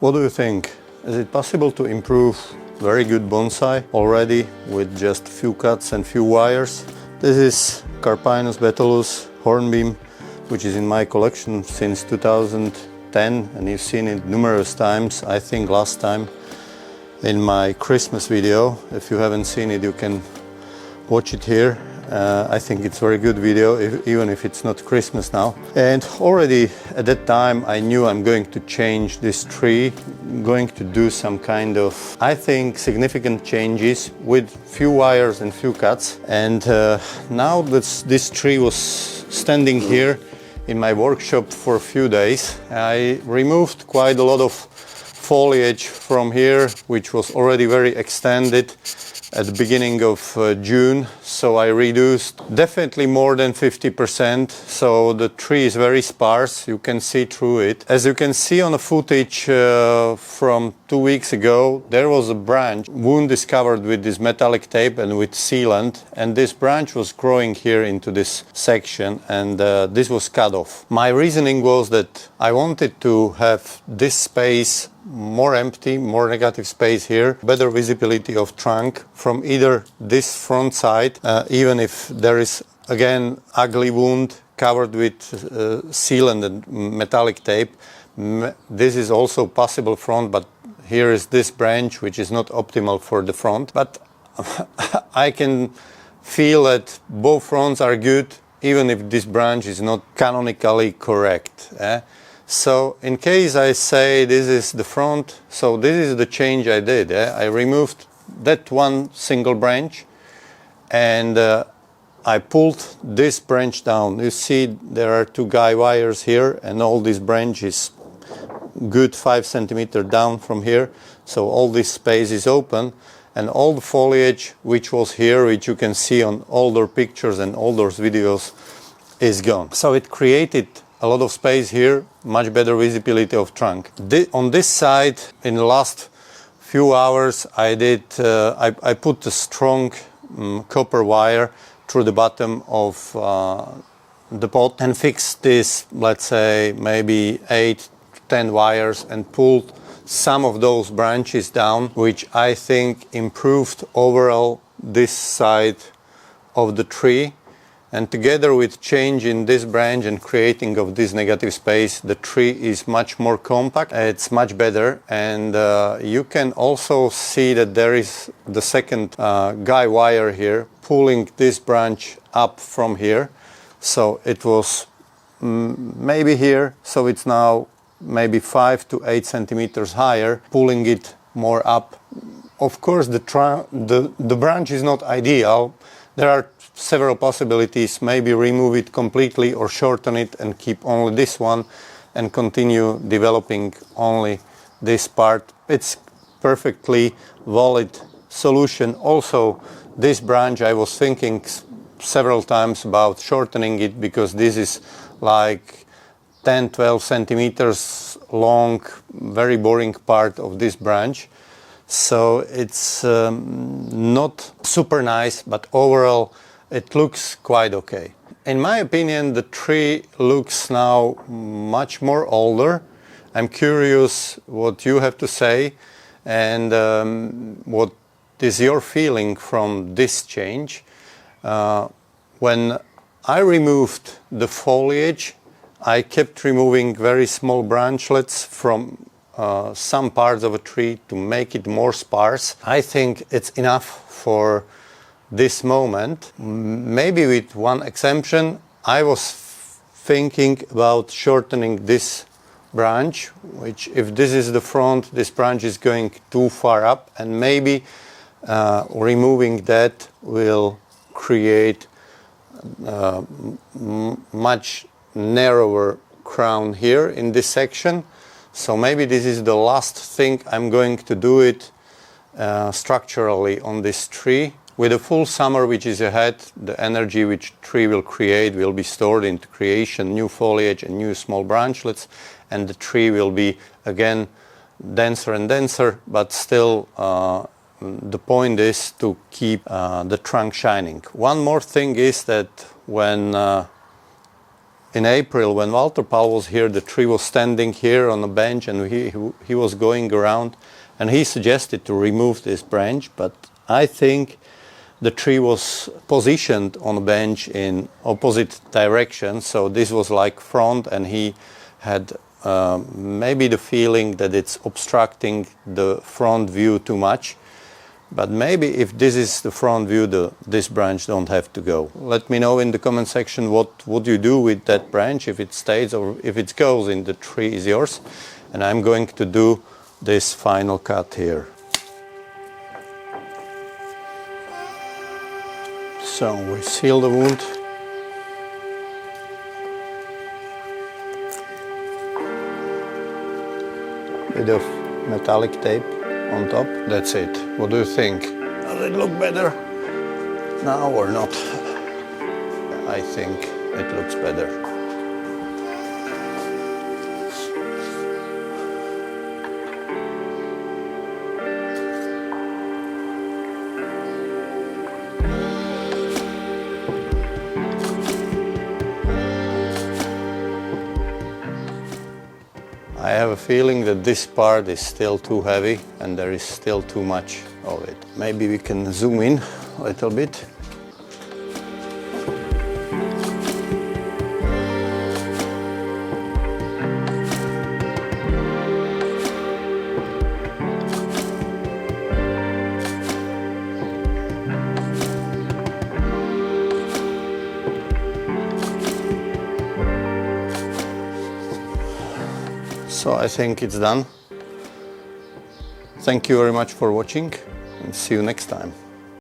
What do you think? Is it possible to improve very good bonsai already with just few cuts and few wires? This is Carpinus betulus hornbeam, which is in my collection since 2010, and you've seen it numerous times. I think last time in my Christmas video. If you haven't seen it, you can watch it here. I think it's a very good video, even if it's not Christmas now. And already at that time I knew I'm going to change this tree, going to do some kind of, I think, significant changes with few wires and few cuts. And now this tree was standing here in my workshop for a few days. I removed quite a lot of foliage from here, which was already very extended at the beginning of June, so I reduced definitely more than 50%, so the tree is very sparse. You can see through it. As you can see on the footage from 2 weeks ago, there was a branch wound discovered with this metallic tape and with sealant, and this branch was growing here into this section, and this was cut off. My reasoning was that I wanted to have this space more empty, more negative space here, better visibility of trunk from either this front side, even if there is again ugly wound covered with sealant and metallic tape. This is also possible front, but here is this branch which is not optimal for the front. But I can feel that both fronts are good, even if this branch is not canonically correct. So in case I say this is the front, so this is the change I did. I removed that one single branch and I pulled this branch down. You see there are two guy wires here, and all this branch is good 5 centimeters down from here. So all this space is open, and all the foliage which was here, which you can see on older pictures and older videos, is gone. So it created a lot of space here, much better visibility of trunk. On this side, in the last few hours, I put a strong copper wire through the bottom of the pot and fixed this, let's say, maybe 8 to 10 wires, and pulled some of those branches down, which I think improved overall this side of the tree. And together with change in this branch and creating of this negative space, the tree is much more compact. It's much better, and you can also see that there is the second guy wire here pulling this branch up from here. So it was maybe here, so it's now maybe 5 to 8 centimeters higher, pulling it more up. Of course, the branch is not ideal. There are several possibilities. Maybe remove it completely or shorten it and keep only this one and continue developing only this part. It's perfectly valid solution. Also, this branch, I was thinking several times about shortening it, because this is like 10-12 centimeters long, very boring part of this branch. So it's not super nice, but overall it looks quite okay. In my opinion, the tree looks now much more older. I'm curious what you have to say, and what is your feeling from this change. When I removed the foliage, I kept removing very small branchlets from some parts of a tree to make it more sparse. I think it's enough for this moment. Maybe with one exemption. I was thinking about shortening this branch, which, if this is the front, this branch is going too far up, and maybe removing that will create much narrower crown here in this section. So maybe this is the last thing I'm going to do it structurally on this tree. With a full summer which is ahead, the energy which tree will create will be stored into creation, new foliage and new small branchlets, and the tree will be again denser and denser, but still the point is to keep the trunk shining. One more thing is that when In April, when Walter Paul was here, the tree was standing here on a bench, and he was going around, and he suggested to remove this branch, but I think the tree was positioned on a bench in opposite direction, so this was like front, and he had maybe the feeling that it's obstructing the front view too much. But maybe if this is the front view, this branch don't have to go. Let me know in the comment section what would you do with that branch, if it stays or if it goes in the tree is yours. And I'm going to do this final cut here. So we seal the wound. Bit of metallic tape on top. That's it. What do you think? Does it look better now or not? I think it looks better. I have a feeling that this part is still too heavy and there is still too much of it. Maybe we can zoom in a little bit. So I think it's done. Thank you very much for watching and see you next time.